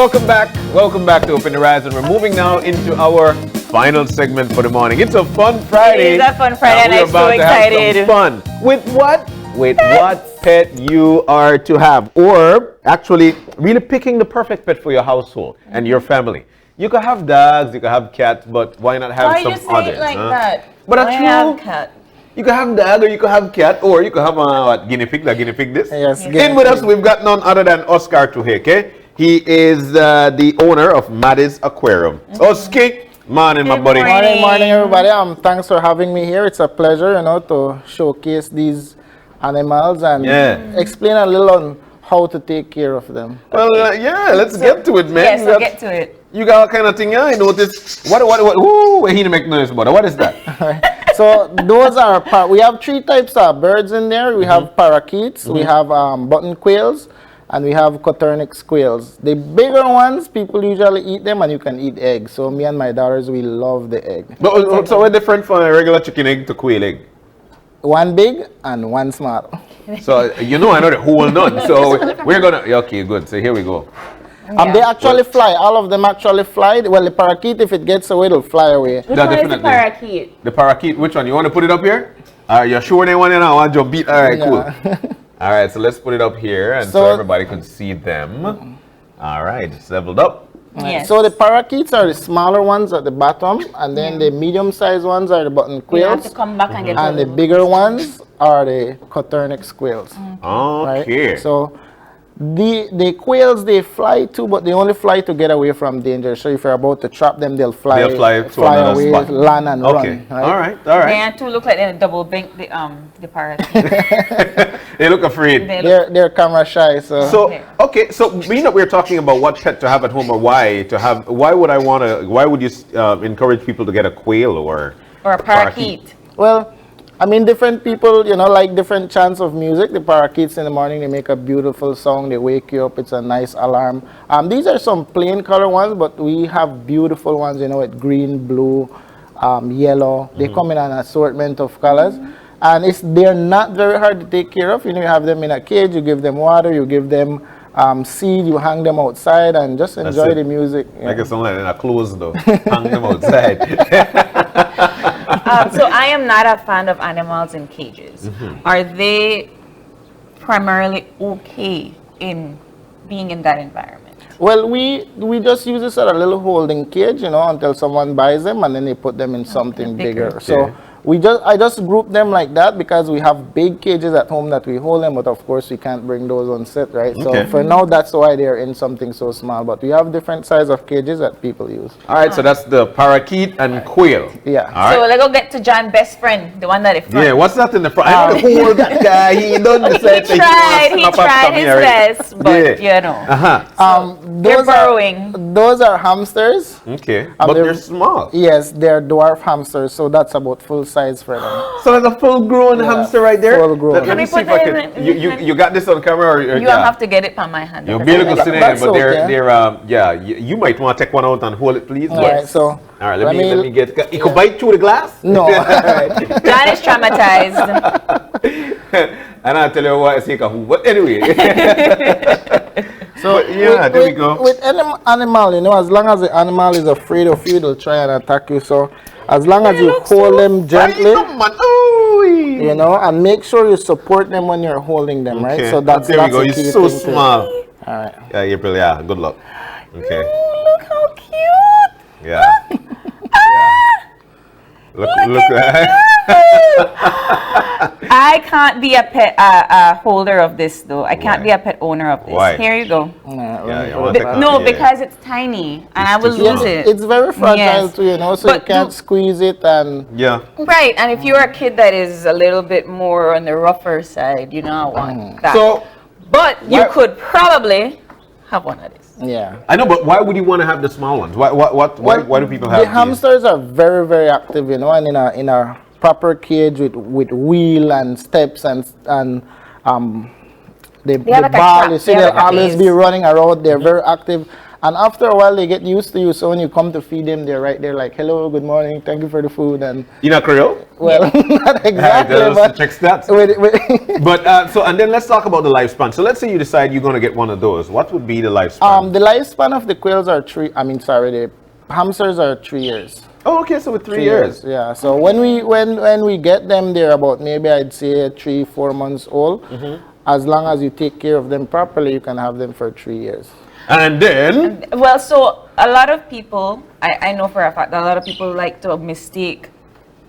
Welcome back. Welcome back to Open Horizon. We're moving now into our final segment for the morning. It's a fun Friday. It is a fun Friday, and I'm so excited. Have some fun. With what? With what pet you are to have, or actually really picking the perfect pet for your household and your family. You could have dogs, you could have cats, but why not have some others? Why you say it like that? But why have cat? You could have dog, or you could have cat, or you could have what, guinea pig. Like guinea pig, this. Yes. In with us, we've got none other than Oscar Tuheke. He is the owner of Maddie's Aquarium. Oski, morning, my buddy. Morning, everybody. Thanks for having me here. It's a pleasure, to showcase these animals and explain a little on how to take care of them. Well, let's get to it, man. Yes, let's get to it. You got all kind of thing, I noticed. What, ooh, he didn't make noise about it. What is that? So those are, we have 3 types of birds in there. We have parakeets, we have button quails, and we have Coturnix quails. The bigger ones, people usually eat them, and you can eat eggs. So me and my daughters, we love the egg. But, so what's different from a regular chicken egg to quail egg? One big and one small. So, I know the whole none. So we're going to, okay, good. So here we go. They actually fly. All of them actually fly. Well, the parakeet, if it gets away, it'll fly away. Which one is the parakeet? The parakeet, which one? You want to put it up here? You're sure they want it now? I want you to beat. All right, cool. All right, so let's put it up here and so everybody can see them. All right, it's leveled up. Yes. So the parakeets are the smaller ones at the bottom, and then the medium-sized ones are the button quails. You have to come back and get and the bigger ones are the Coturnix quails. Okay. Right? So the quails, they fly too, but they only fly to get away from danger. So if you're about to trap them, they'll fly away, spot. land and run. Right? All right. They too look like they double bank the parakeet. They look afraid. They're camera shy. So being that we're talking about what pet to have at home or why would you encourage people to get a quail or a parakeet? Well, I mean, different people, like different chants of music. The parakeets in the morning, they make a beautiful song. They wake you up. It's a nice alarm. These are some plain color ones, but we have beautiful ones, with green, blue, yellow. They come in an assortment of colors. And they're not very hard to take care of. You have them in a cage. You give them water. You give them seed. You hang them outside and just enjoy the music. Like it's only in a closed though. Hang them outside. So I am not a fan of animals in cages. Are they primarily okay in being in that environment? Well, we just use this as a little holding cage, until someone buys them, and then they put them in something bigger. Okay. So I just group them like that because we have big cages at home that we hold them, but of course we can't bring those on set, right? So for now, that's why they're in something so small. But we have different size of cages that people use. All right, so that's the parakeet and quail. Yeah. All right. So let's go get to John's best friend, the one that is front. Yeah, what's that in the front? I know the whole that guy. He done the He tried his best, but they're burrowing. Those are hamsters. Okay, but they're small. Yes, they're dwarf hamsters, so that's about full size for them. So there's a full-grown hamster right there. Full-grown. Let me see if I can. You got this on camera, or you have to get it from my hand. You're beautiful sitting there, but they're you might want to take one out and hold it, please. All right, so. All right, let me get. It could bite through the glass. No. John is traumatized. And I'll tell you what, it's like a who. But anyway. So there we go. With any animal, as long as the animal is afraid of you, they'll try and attack you. So as long as you hold them gently, and make sure you support them when you're holding them, right? So that's there we go. He's so small. All right. Yeah, April. Yeah, good luck. Okay. Ooh, look how cute. Yeah. Look. I can't be a pet holder of this though. I can't be a pet owner of this. Why? Here you go. Because it's tiny and I will lose it. It's very fragile too, so you can't squeeze it and Right, and if you're a kid that is a little bit more on the rougher side, I want that. So, but you could probably have one of these. Yeah, I know, but why would you want to have the small ones? Why do people have the hamsters are very, very active, and in a proper cage with wheel and steps and the ball, you see, they'll always be running around. They're very active, And after a while, they get used to you. So when you come to feed them, they're right there like, hello, good morning, thank you for the food. And You know Creole? well, not exactly, Just but check stats. But and then let's talk about the lifespan. So let's say you decide you're going to get one of those. What would be the lifespan? the lifespan of the quails are the hamsters are 3 years. Oh, okay. So with 3 3 years. Yeah. So when we get them, they're about maybe I'd say 3-4 months old. As long as you take care of them properly, you can have them for 3 years. And then Well, so a lot of people, I know for a fact, that a lot of people like to mistake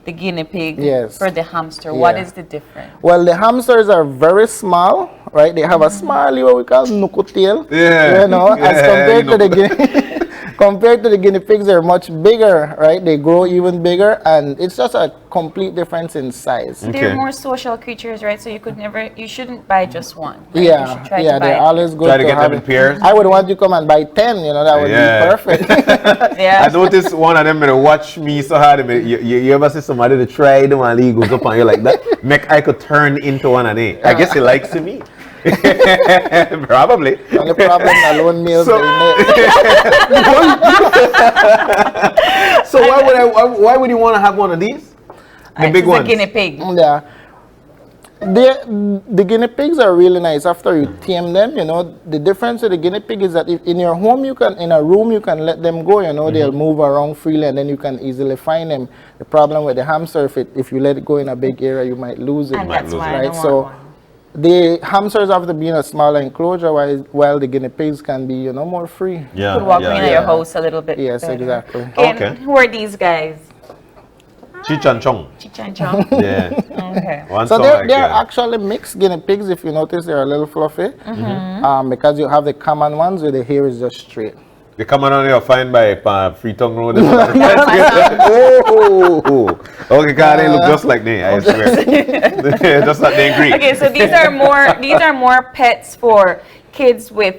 the guinea pig Yes. for the hamster. What Yeah. is the difference? Well, the hamsters are very small, right? They have a small, what we call nuku tail. Yeah. You know, as Yeah, compared you to the guinea. Compared to the guinea pigs, they're much bigger, right? They grow even bigger, and it's just a complete difference in size. They're Okay. more social creatures, right? So you shouldn't buy just one. Right? You Yeah, should try yeah, to buy they're always good Try to get have them in it. pairs. I would want you to come and buy 10, that would Yeah. be perfect. Yeah. I noticed one of them watch me so hard. You ever see somebody to try them and he goes up on you like that? Make I could turn into one of them. I guess he likes me. Probably. Only problem, alone meals. So- So why would you want to have one of these? The big It's a ones. guinea pig. Yeah. The guinea pigs are really nice after you tame them. The difference with the guinea pig is that if in your home in a room you can let them go. They'll move around freely and then you can easily find them. The problem with the hamster, if you let it go in a big area, you might lose it. And that's why I right? don't So want one. the hamsters have to be in a smaller enclosure, while the guinea pigs can be more free. Yeah. Could walk yeah, in yeah. your house a little bit. Yes, better. exactly. And Okay. who are these guys? Cheech and Chong. Cheech and Chong. Yeah. Okay. One So song they're, like they're that. actually mixed guinea pigs. If you notice, they're a little fluffy. Because you have the common ones where the hair is just straight. They come on you'll find by Freetown Road. Oh, okay, God, they look just like me. I swear, just like they agree. Okay, so these are more pets for kids with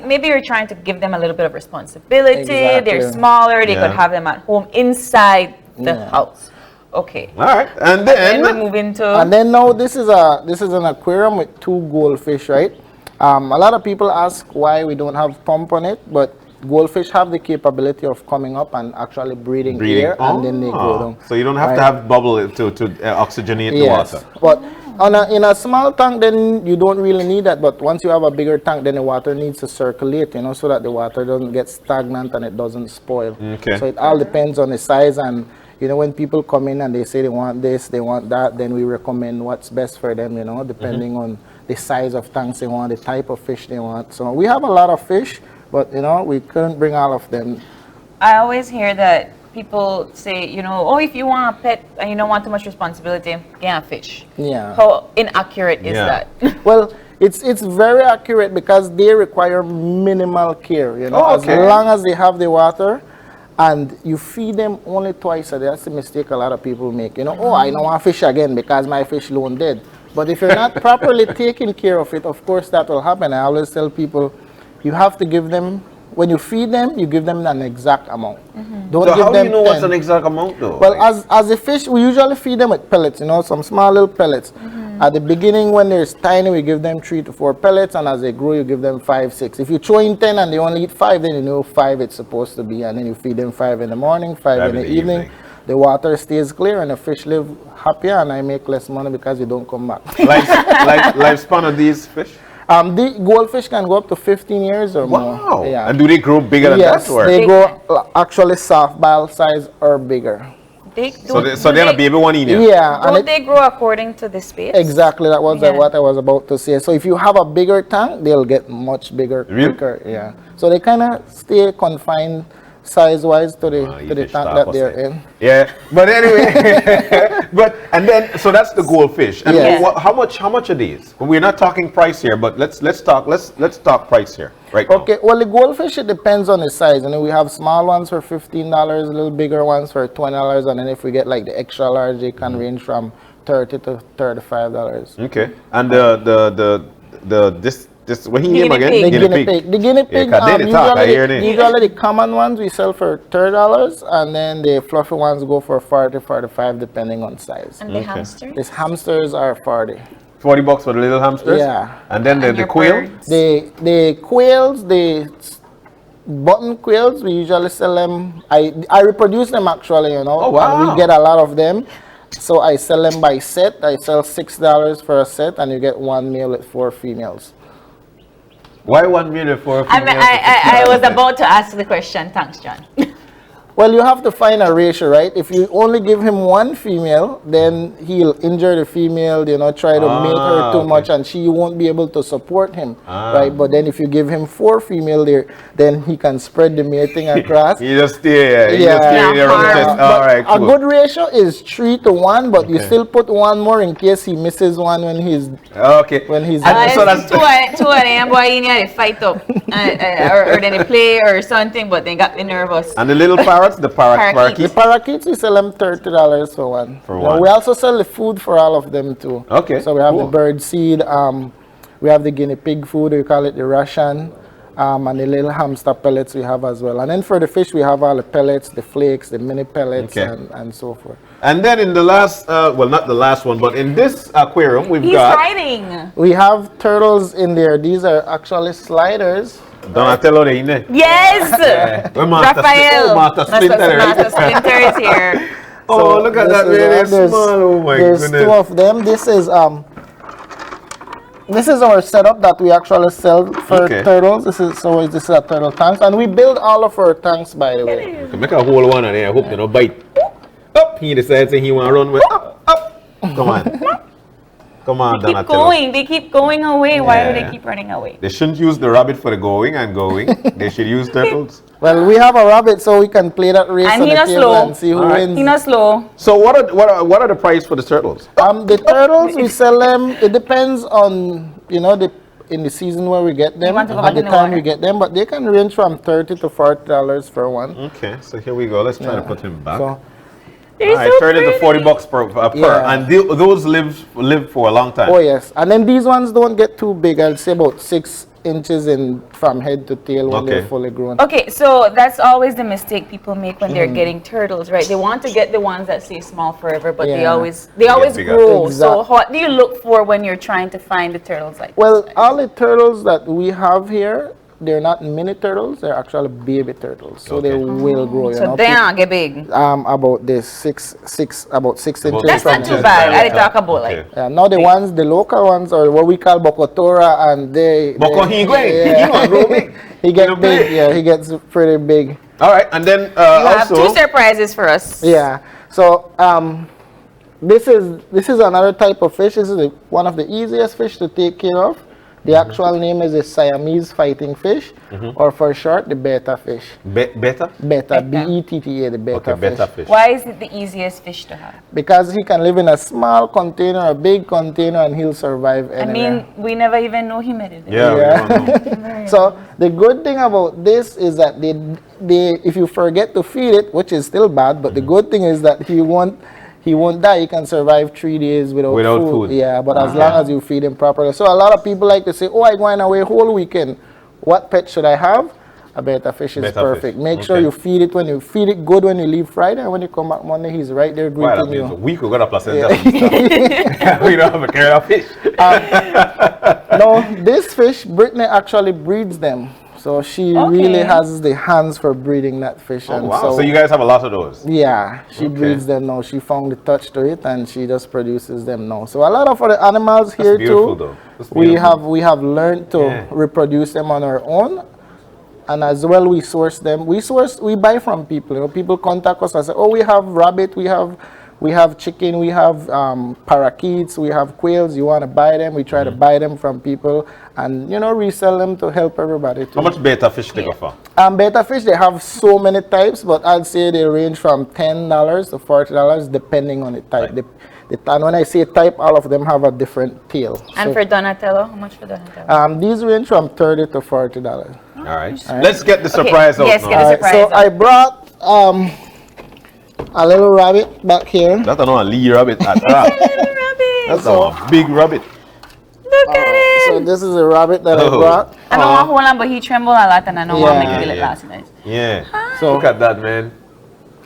maybe you're trying to give them a little bit of responsibility. Exactly. They're smaller. They Yeah. could have them at home inside the house. Okay. All right, and Then we then move into And then now this is an aquarium with 2 goldfish, right? A lot of people ask why we don't have pump on it, but goldfish have the capability of coming up and actually breathing air, and then they go down. So you don't have to Right. have bubble to oxygenate the Yes, water. but in a small tank, then you don't really need that. But once you have a bigger tank, then the water needs to circulate, so that the water doesn't get stagnant and it doesn't spoil. Okay. So it all depends on the size, and when people come in and they say they want this, they want that, then we recommend what's best for them, depending on the size of tanks they want, the type of fish they want. So we have a lot of fish, but we couldn't bring all of them. I always hear that people say, oh, if you want a pet and you don't want too much responsibility, get a fish. Yeah. How inaccurate is Yeah. that? Well, it's very accurate because they require minimal care. Oh, okay. As long as they have the water, and you feed them only twice a day. That's the mistake a lot of people make. Oh, I don't want fish again because my fish loan dead. But if you're not properly taking care of it, of course that will happen. I always tell people, you have to give them. When you feed them, you give them an exact amount. Don't So give how do them you know what's 10. an exact amount though? Well, as a fish, we usually feed them with pellets, some small little pellets. At the beginning, when they're tiny, we give them 3 to 4 pellets, and as they grow, you give them 5, 6. If you throw in 10 and they only eat 5, then you know 5 it's supposed to be, and then you feed them 5 in the morning, 5 in the evening. The water stays clear, and the fish live happier, and I make less money because you don't come back. Lifespan of these fish? The goldfish can go up to 15 years or more. Wow. Yeah. And do they grow bigger than Yes, that? Or? they go actually softball size or bigger. So they're a baby one in here? Yeah, and Don't they grow according to the space? exactly, that was Yeah. what I was about to say. So if you have a bigger tank, they'll get much bigger Really? quicker. Yeah. So they kind of stay confined size-wise to the fish tank stop that us they're there. in. Yeah, but anyway, so that's the goldfish. And Yes. how much are these? We're not talking price here, but let's talk price here right now. Okay, well the goldfish, it depends on the size. We have small ones for $15, little bigger ones for $20, and then if we get like the extra large, they can range from $30 to $35. Okay, and this what he name Guinea again? pig. The guinea pig. The guinea pig, Yeah, 'cause they talk, I hear them. usually the common ones we sell for $30, and then the fluffy ones go for $40, $45, depending on size. And the Okay. hamsters? These hamsters are $40. $40 for the little hamsters. Yeah. And then And the your quail. birds? The quails, button quails, we usually sell them. I reproduce them actually, you know. Oh, wow. And we get a lot of them. So I sell them by set. I sell $6 for a set, and you get one male with 4 females. Why 1 million for a female? I was about to ask the question. Thanks, John. Well, you have to find a ratio, right? If you only give him 1 female, then he'll injure the female, you know, try to mate her too much, and she won't be able to support him, right? But then if you give him 4 female there, then he can spread the mating across. You just stay, you just stay there on the chest. All right, cool. A good ratio is 3 to 1, but you still put 1 more in case he misses one when he's when he's. So that's two of them boy in here, they fight up, or then they play or something, but they got me nervous. And the little parrots, the parakeets. The parakeets, we sell them $30 for one. We also sell the food for all of them too. Okay. So we have the bird seed, we have the guinea pig food, we call it the Russian, and the little hamster pellets we have as well. And then for the fish, we have all the pellets, the flakes, the mini pellets, and so forth. And then in the last, well, not the last one, but in this aquarium, we've He's got. hiding. We have turtles in there. These are actually sliders. Donatello, they in there. Yes! Raphael. Master Splinter. Master Splinter is here. Oh, look at that, really small. Oh my goodness. There's 2 of them. This is our setup that we actually sell for turtles. This is a turtle tanks, and we build all of our tanks, by the way. Make a whole one in there. I hope they don't bite. Up. He decides he want to run with up. Come on. Come on, They keep going. They keep going away. Why do they keep running away? They shouldn't use the rabbit for the going and going. They should use turtles. Well, we have a rabbit, so we can play that race And on he the not table slow. and see who wins. He's not slow. So what are the price for the turtles? The turtles, we sell them. It depends on, you know, in the season where we get them, want to go at back the in the time water. we get them, but they can range from $30 to $40 for one. Okay, so here we go. Let's try to put him back. So, They're Alright, so 30 to pretty. $40 per. Yeah. And those live for a long time. oh yes, and then these ones don't get too big. I'd say about 6 inches from head to tail when they're fully grown. Okay, so that's always the mistake people make when they're getting turtles, right? They want to get the ones that stay small forever, but they always bigger. grow. Exact. So what do you look for when you're trying to find the turtles like Well, this? all the turtles that we have here, they're not mini turtles. They're actually baby turtles, so they will grow. You So know, they don't get big. about this about 6 inches. That's from not too head. bad. I did talk about like. Yeah, now the local ones are what we call Bokotora, and they He want to grow big. he gets big. Yeah, he gets pretty big. All right, and then You have also 2 surprises for us. Yeah. So this is another type of fish. This is one of the easiest fish to take care of. The actual name is a Siamese fighting fish, or for short, the Betta fish. Betta. Betta, B-E-T-T-A, the Betta fish. Betta fish. Why is it the easiest fish to have? Because he can live in a small container, a big container, and he'll survive I anywhere. mean, we never even know he made it. Yeah. Yeah. We don't know. So the good thing about this is that they if you forget to feed it, which is still bad, but the good thing is that he won't die. He can survive 3 days without food. Yeah, but as long as you feed him properly. So a lot of people like to say, "Oh, I'm going away whole weekend. What pet should I have?" A Betta fish is perfect. Make sure you feed it when you leave Friday, and when you come back Monday, he's right there greeting you. We could go to placenta. We don't have a care of fish. No, this fish, Brittany actually breeds them. So she really has the hands for breeding that fish. Oh, wow. So you guys have a lot of those? Yeah, she breeds them now. She found the touch to it, and she just produces them now. So a lot of other animals here too. Though. We have learned to reproduce them on our own, and as well we source them. We buy from people. You know, people contact us and say, "Oh, we have rabbit, we have chicken, we have parakeets, we have quails. You want to buy them?" We try to buy them from people and resell them to help everybody too. How much Betta fish they go for? Betta fish, they have so many types, but I'd say they range from $10 to $40 depending on the type. And when I say type, all of them have a different tail. And for Donatello, how much for Donatello? These range from $30 to $40. All right. Let's get the surprise out yes, now. get the surprise So out. I brought a little rabbit back here. That's not a Lee rabbit. That's Little rabbit. a big rabbit. Look at it. So this is a rabbit that I brought. I don't want to hold on, but he trembled a lot, and I don't want to make it Yeah. last night. Yeah. So Look at that, man.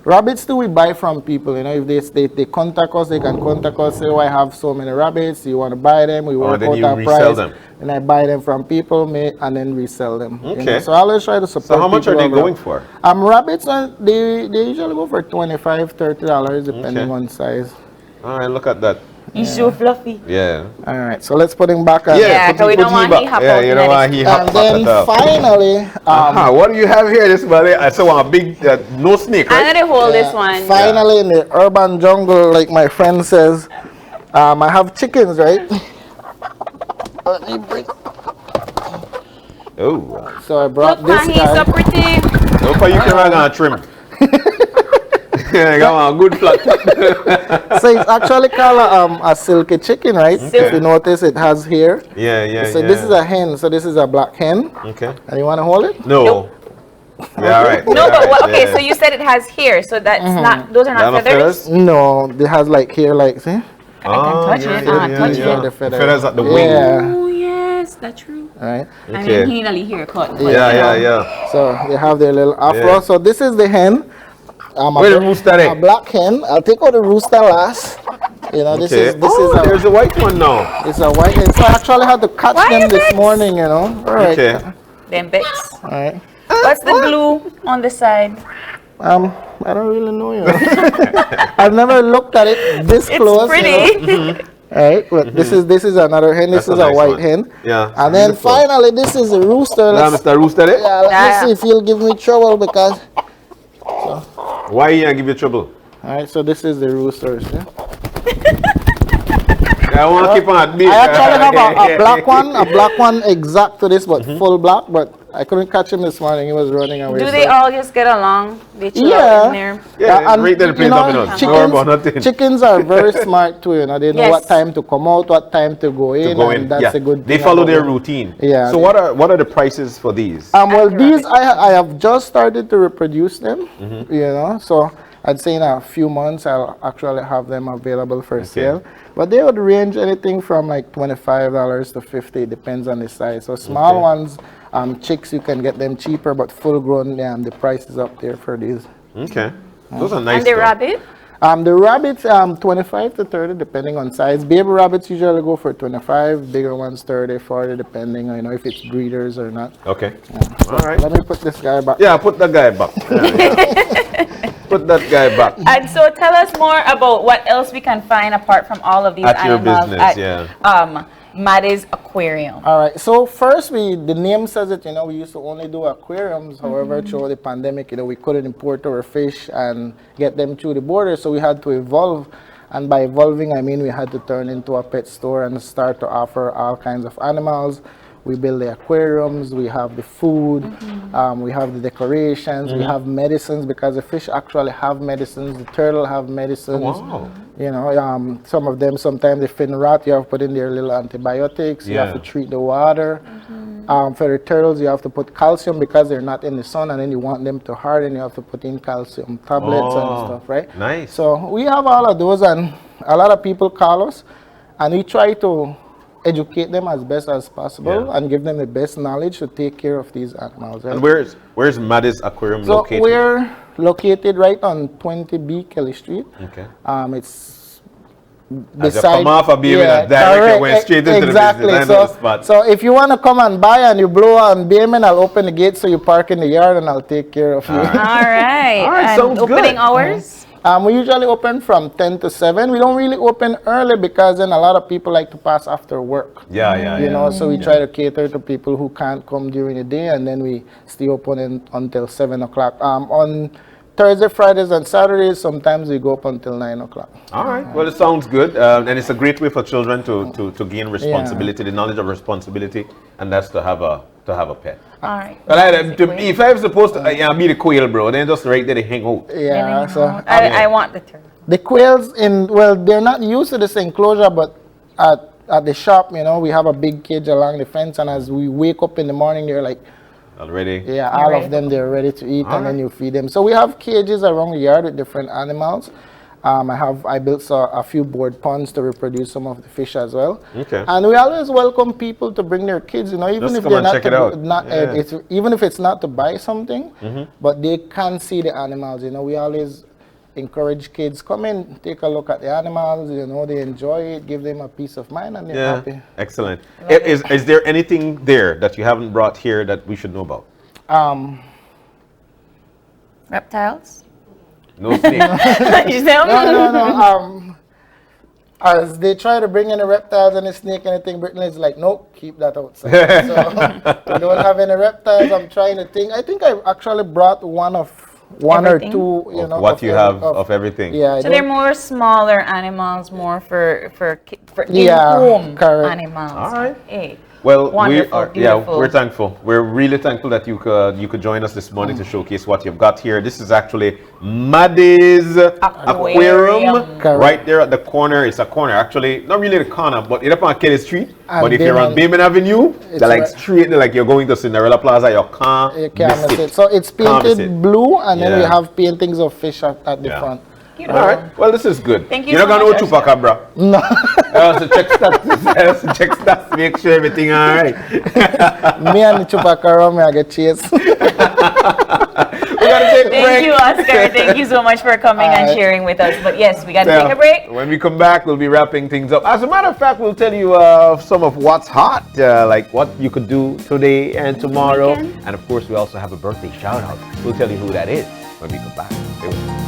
Rabbits do we buy from people, you know, if they contact us, they can contact us, say, oh, I have so many rabbits, you want to buy them, we work then out you our resell price, them. and I buy them from people, and then resell them. You Okay. know? So I always try to support So how much are people they who have going for? Rabbits, they usually go for $25, $30, depending Okay. on size. All right, look at that. He's so fluffy. Yeah. All right, so let's put him back on. Yeah, put 'cause we put don't want back. he hop Yeah, out you in don't the want he hop And hop then it up. finally, What do you have here, this buddy? I saw a big, no snake, I'm right? gonna hold this one. finally in the urban jungle, like my friend says, I have chickens, right? Let me bring. Oh. So I brought Look, this man, he's so guy. pretty. Hope you can gonna trim. Come on, good flat. So it's actually called a silky chicken, right? If you notice, it has hair. Yeah. So this is a hen. So this is a black hen. Okay. And you want to hold it? No. Yeah, all right. No, yeah, but all right, okay, yeah. so you said it has hair, so that's not, those are That not no feathers? No, it has like hair, like see? I can touch it. Touch yeah. it. The feather. Feathers at the wing. Yeah. Oh, yes, that's true. All right. I Okay. mean, he nearly haircut. but, Yeah, you know. So they have their little afro. Yeah. So this is the hen. Where the rooster A there? black hen. I'll take out the rooster last. You know, this is there's a white one now. it's a white hen. So I actually had to catch Why them is this it? morning. You know. All right. Okay. Them bits. All right. What's the blue on the side? I don't really know. You know. I've never looked at it this It's close. You know. pretty. All right. But this is another hen. This That's is a a nice white one. hen. Yeah. And then Beautiful. finally, this is a rooster. Now, Let's, Mr. Rooster there? yeah, let me Yeah. see if he'll give me trouble because. Why you give you trouble? All right, so this is the roosters. Yeah? I want to keep on being. I actually have a black one exact to this, but full black. But I couldn't catch him this morning. He was running away. Do so- they all just get along? They chill out Yeah. in there? Yeah, and, rate them you know, dominant. No about nothing. chickens are very smart too. You know, they know Yes. what time to come out, what time to go in, To go and in. that's Yeah. a good. They thing follow about their them. routine. Yeah. So what are the prices for these? Well, these I have just started to reproduce them. You know, so I'd say in a few months I'll actually have them available for sale. But they would range anything from like $25 to $50. Depends on the size. So small ones, chicks, you can get them cheaper, but full grown, the price is up there for these. Okay. Those are nice. And the though. rabbit? The rabbits, 25 to 30, depending on size. Baby rabbits usually go for 25, bigger ones 30, 40, depending on, you know, if it's breeders or not. Okay. All right. Let me put this guy back. Yeah, put that guy back. Put that guy back. And so tell us more about what else we can find apart from all of these At your animals business, at Maddie's Aquarium. All right. So first, the name says it. You know, we used to only do aquariums. However, through the pandemic, you know, we couldn't import our fish and get them through the border, so we had to evolve. And by evolving, I mean we had to turn into a pet store and start to offer all kinds of animals. We build the aquariums, we have the food, we have the decorations, we have medicines because the fish actually have medicines, the turtle have medicines. Wow. You know, some of them, sometimes the fin rot, you have to put in their little antibiotics, you have to treat the water. For the turtles, you have to put calcium because they're not in the sun, and then you want them to harden, you have to put in calcium tablets and stuff, right? Nice. So we have all of those, and a lot of people call us, and we try to educate them as best as possible and give them the best knowledge to take care of these animals. Right? And where's Maddie's Aquarium So located? we're located right on 20B Kelly Street. Okay. It's As you come off of being yeah, direct, correct, you went straight into exactly. the business. I know the spot. So if you want to come and buy and you blow on Bayman, I'll open the gate so you park in the yard and I'll take care of you. All right. All right, And sounds opening good. hours? We usually open from 10 to 7. We don't really open early because then a lot of people like to pass after work. Yeah. You know, so we try to cater to people who can't come during the day, and then we stay open until 7 o'clock. On Thursday, Fridays, and Saturdays, sometimes we go up until 9 o'clock. All right. Well, it sounds good, and it's a great way for children to gain responsibility, the knowledge of responsibility, and that's to have a pet. All right. Well, if I was supposed to be the quail, bro, then just right there they hang out. Yeah, so I want the turtle. the quails they're not used to this enclosure, but at the shop, you know, we have a big cage along the fence, and as we wake up in the morning, they're like, Already? yeah, all of them, they're ready to eat, and then you feed them. So we have cages around the yard with different animals. I built a few board ponds to reproduce some of the fish as well. Okay. And we always welcome people to bring their kids, you know, even Just if come they're and not check to, it out. even if it's not to buy something, but they can see the animals. You know, we always encourage kids, come in, take a look at the animals, you know, they enjoy it, give them a peace of mind, and they're happy. Excellent. Is there anything there that you haven't brought here that we should know about? Reptiles? No snake. You say, No. As they try to bring in the reptiles and the snake and anything, Brittany's like, nope, keep that outside. So we don't have any reptiles. I'm trying to think. I think I actually brought one or Everything? two, you know, What you have of everything. Yeah. I So they're don't- more smaller animals, more for Yeah, in-home correct. animals. All right. Hey. Well, Wonderful, beautiful. we're thankful. We're really thankful that you could join us this morning to showcase what you've got here. This is actually Maddie's Aquarium, Correct. right there at the corner. It's a corner, actually, not really the corner, but it's up on Kelly Street. And But if you're on Bayman Avenue, It's they're like right- straight, like you're going to Cinderella Plaza, you can't You can't miss miss it. it. So it's Can't miss it. painted blue, and then we Yeah. have paintings of fish at the Yeah. front. All right. Well, this is good. Thank you You're so not going to much, know Chupacabra. No. So check stats. Check stats. Make sure everything all right. Me and the chupacabra, I get chased. We gotta take a break. Thank you, Oscar. Thank you so much for coming and Alright. sharing with us. But yes, we got to Yeah. take a break. When we come back, we'll be wrapping things up. As a matter of fact, we'll tell you some of what's hot, like what you could do today and tomorrow. Weekend. And of course, we also have a birthday shout out. We'll tell you who that is when we come back. Stay with us.